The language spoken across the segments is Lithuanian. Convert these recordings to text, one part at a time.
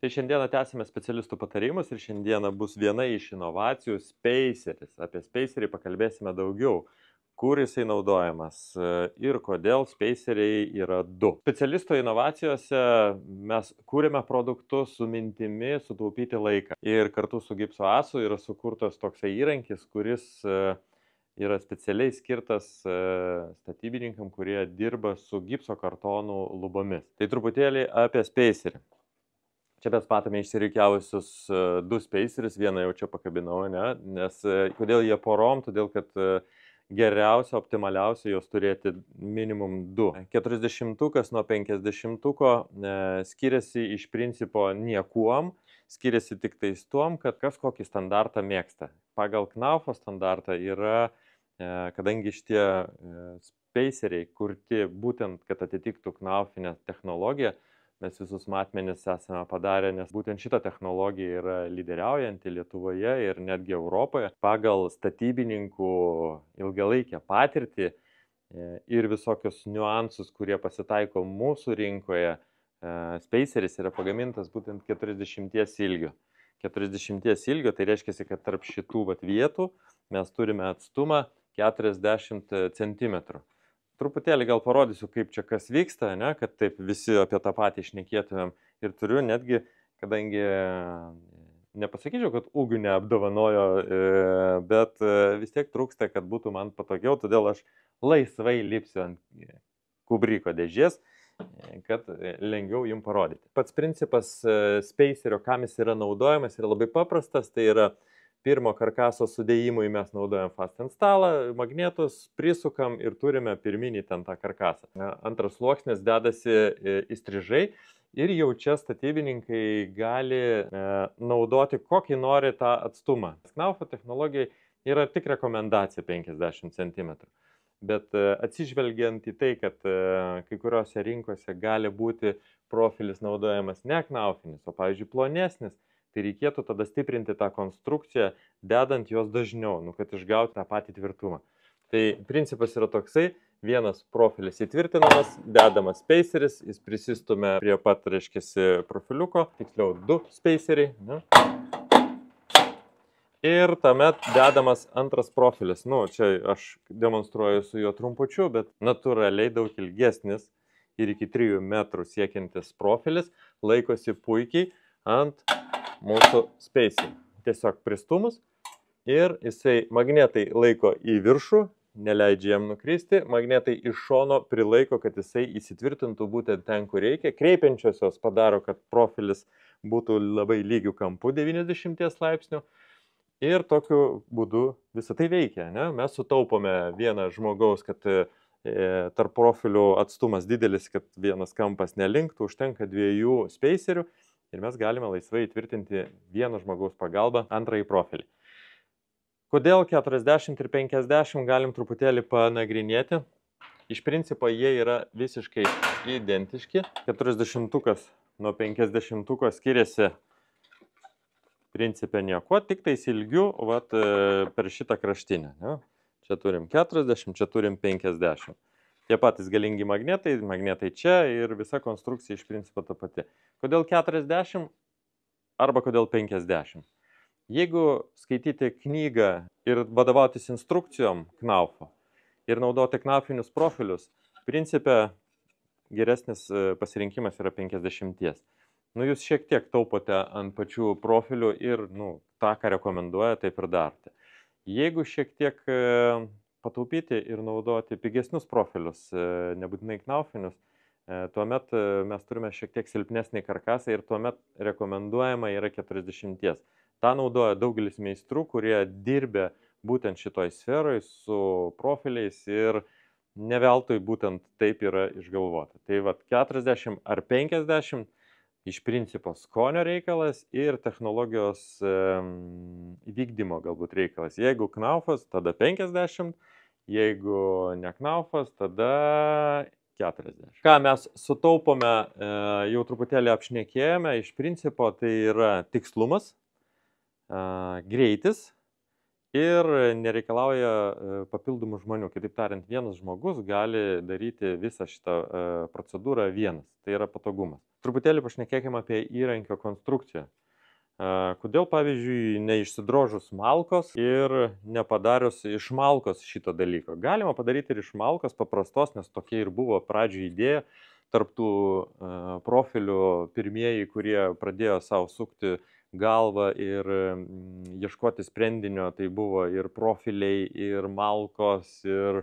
Tai šiandieną tęsime specialistų patarimus ir šiandieną bus viena iš inovacijų Spaceris. Apie Spacerį pakalbėsime daugiau, kur jisai naudojamas ir kodėl Spaceriai yra du. Specialisto inovacijose mes kūrėme produktus su mintimi sutaupyti laiką. Ir kartu su Gipso Asu yra sukurtas toksai įrankis, kuris yra specialiai skirtas statybininkam, kurie dirba su gipso kartonų lubomis. Tai truputėlį apie Spacerį. Čia mes matome išsirikiavusius du Spacerius, vieną jau čia pakabinau, nes kodėl jie porom, todėl kad geriausia, optimaliausia jos turėti minimum 2. 40-ukas nuo 50-uko skiriasi iš principo niekuom, skiriasi tik tais tuom, kad kas kokį standartą mėgsta. Pagal Knaufo standartą yra, kadangi šitie Spaceriai kurti būtent, kad atitiktų Knaufinę technologiją, mes visus matmenis esame padarę, nes būtent šita technologija yra lyderiaujanti Lietuvoje ir netgi Europoje. Pagal statybininkų ilgalaikę patirtį ir visokius niuansus, kurie pasitaiko mūsų rinkoje, Spaceris yra pagamintas būtent 40 ilgio. 40 ilgio, tai reiškia, kad tarp šitų vietų mes turime atstumą 40 cm. Truputėlį gal parodysiu, kaip čia kas vyksta, kad taip visi apie tą patį šnekėtumėm. Ir turiu netgi, kadangi nepasakyčiau, kad ūgių neapdovanojo, bet vis tiek trūksta, kad būtų man patogiau, todėl aš laisvai lipsiu ant kubriko dėžės, kad lengviau jums parodyti. Pats principas Spacerio, kam jis yra naudojamas, yra labai paprastas, tai yra pirmo karkaso sudėjimui mes naudojam fast installą, magnetus, prisukam ir turime pirminį ten tą karkasą. Antras sluoksnis dedasi įstrižai ir jau čia statybininkai gali naudoti kokį nori tą atstumą. Knaufo technologijai yra tik rekomendacija 50 cm. Bet atsižvelgiant į tai, kad kai kuriuose rinkose gali būti profilis naudojamas ne knaufinis, o pavyzdžiui plonesnis, tai reikėtų tada stiprinti tą konstrukciją, dedant jos dažniau, kad išgauti tą patį tvirtumą. Tai principas yra toksai, vienas profilis įtvirtinamas, dedamas Spaceris, jis prisistumia prie pat, reiškiasi, profiliuko, tiksliau 2 Spaceriai. Ir tuomet dedamas antras profilis. Čia aš demonstruoju su juo trumpučiu, bet natūraliai daug ilgesnis ir iki 3 metrų siekiantis profilis laikosi puikiai ant mūsų Spacerį. Tiesiog pristumus ir jisai magnetai laiko į viršų, neleidžia jam nukristi, magnetai iš šono prilaiko, kad jisai įsitvirtintų būtent ten, kur reikia. Kreipiančiosios padaro, kad profilis būtų labai lygių kampų 90 laipsnių ir tokiu būdu visą tai veikia. Mes sutaupome vieną žmogaus, kad tarp profilių atstumas didelis, kad vienas kampas nelinktų, užtenka 2 Spacerių. Ir mes galime laisvai įtvirtinti vieno žmogaus pagalbą antrąjį profilį. Kodėl 40 ir 50 galim truputėlį panagrinėti? Iš principo jie yra visiškai identiški. 40-ukas nuo 50-uko skiriasi principe nieko, tik tais ilgiu per šitą kraštinę. Čia turim 40, čia turim 50. Tie patys galingi magnetai čia ir visa konstrukcija iš principo ta pati. Kodėl 40 arba kodėl 50? Jeigu skaityti knygą ir vadovautis instrukcijom Knaufo ir naudoti knafinius profilius, principe geresnis pasirinkimas yra 50. Jūs šiek tiek taupote ant pačių profilių ir tą, ką rekomenduoja, taip ir darote. Jeigu šiek tiek pataupyti ir naudoti pigesnius profilius, nebūtinai knaufinius, tuomet mes turime šiek tiek silpnesnį karkasą ir tuomet rekomenduojama yra 40. Ta naudoja daugelis meistrų, kurie dirbė būtent šitoj sferoj su profiliais ir ne veltui būtent taip yra išgalvota. Tai 40 ar 50 iš principo skonio reikalas ir technologijos įvykdymo galbūt reikalas. Jeigu Knaufas, tada 50, jeigu ne Knaufas, tada 40. Ką mes sutaupome, jau truputėlį apšnekėjome, iš principo tai yra tikslumas, greitis ir nereikalauja papildomų žmonių. Kitaip tariant, vienas žmogus gali daryti visą šitą procedūrą vienas. Tai yra patogumas. Truputėlį pašnekėkime apie įrankio konstrukciją. Kodėl, pavyzdžiui, neišsidrožus malkos ir nepadarius iš malkos šito dalyko? Galima padaryti ir iš malkos paprastos, nes tokia ir buvo pradžio idėja. Tarptų profilių pirmieji, kurie pradėjo savo sukti galvą ir ieškoti sprendinio, tai buvo ir profiliai, ir malkos, ir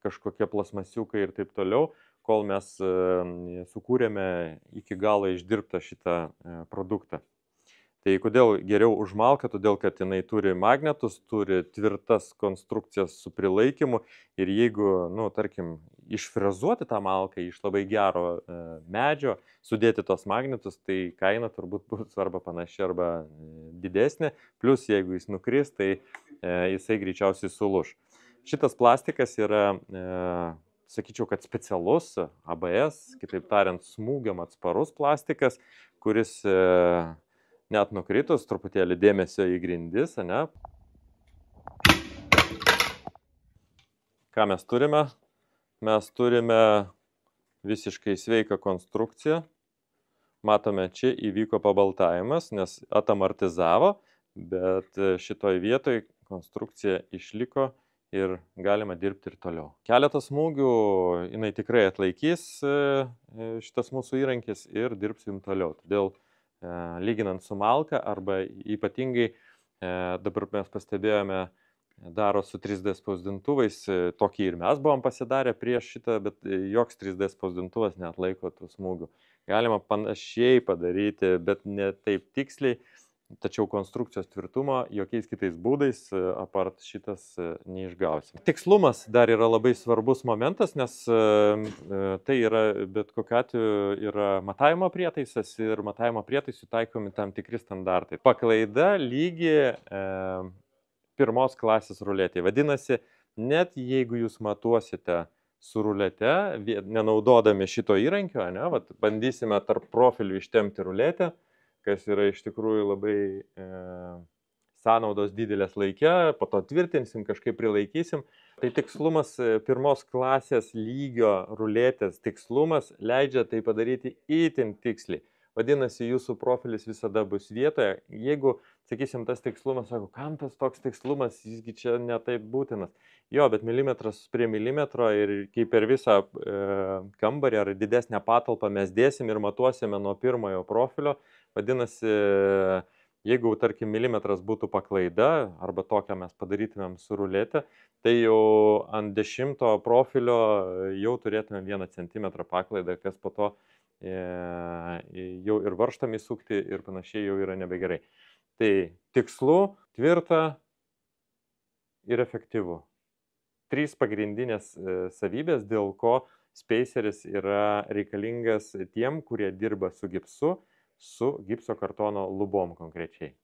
kažkokie plasmasiukai ir taip toliau, kol mes sukūrėme iki galo išdirbtą šitą produktą. Tai kodėl geriau už malką? Todėl, kad jinai turi magnetus, turi tvirtas konstrukcijas su prilaikymu ir jeigu, tarkim, išfrezuoti tą malką iš labai gero medžio, sudėti tos magnetus, tai kaina turbūt bus arba panaši, arba didesnė. Plus, jeigu jis nukris, tai jisai greičiausiai sulūš. Šitas plastikas yra, sakyčiau, kad specialus ABS, kitaip tariant, smūgiam atsparus plastikas, kuris net nukritus truputėlį dėmesio į grindis, ane? Ką mes turime? Mes turime visiškai sveiką konstrukciją. Matome, čia įvyko pabaltavimas, nes atamortizavo, bet šitoj vietoj konstrukcija išliko ir galima dirbti ir toliau. Keletą smūgių jinai tikrai atlaikys šitas mūsų įrankis ir dirbsim toliau. Todėl lyginant su malka arba ypatingai dabar mes pastebėjome daro su 3D spausdintuvais, tokį ir mes buvom pasidarę prieš šitą, bet joks 3D spausdintuvas neatlaiko tų smūgių. Galima panašiai padaryti, bet ne taip tiksliai, tačiau konstrukcijos tvirtumo jokiais kitais būdais apart šitas neišgausim. Tikslumas dar yra labai svarbus momentas, nes tai yra bet kokiu atveju yra matavimo prietaisas ir matavimo prietaisų taikomi tam tikri standartai. Paklaida lygi pirmos klasės ruletė. Vadinasi, net jeigu jūs matuosite su rulete, nenaudodami šito įrankio, bandysime tarp profilių ištempti ruletę, kas yra iš tikrųjų labai sąnaudos didelės laike, po to tvirtinsim, kažkaip prilaikysim. Tai tikslumas pirmos klasės lygio ruletės tikslumas leidžia tai padaryti itin tiksliai. Vadinasi, jūsų profilis visada bus vietoje. Jeigu, sakysim, tas tikslumas, sako, kam tas toks tikslumas, jisgi čia netaip būtinas. Jo, bet milimetras prie milimetro ir kai per visą kambarį ar didesnę patalpą mes dėsim ir matuosime nuo pirmojo profilio, vadinasi, jeigu, tarkim, milimetras būtų paklaida, arba tokią mes padarytumėm su rulete, tai jau ant 10 profilio jau turėtumėm 1 centimetrą paklaidą, kas po to jau ir varžtam įsukti ir panašiai jau yra nebegerai. Tai tikslu, tvirta ir efektyvu. 3 pagrindinės savybės, dėl ko spaceris yra reikalingas tiem, kurie dirba su gipsu, su gipso kartono lubom konkrečiai.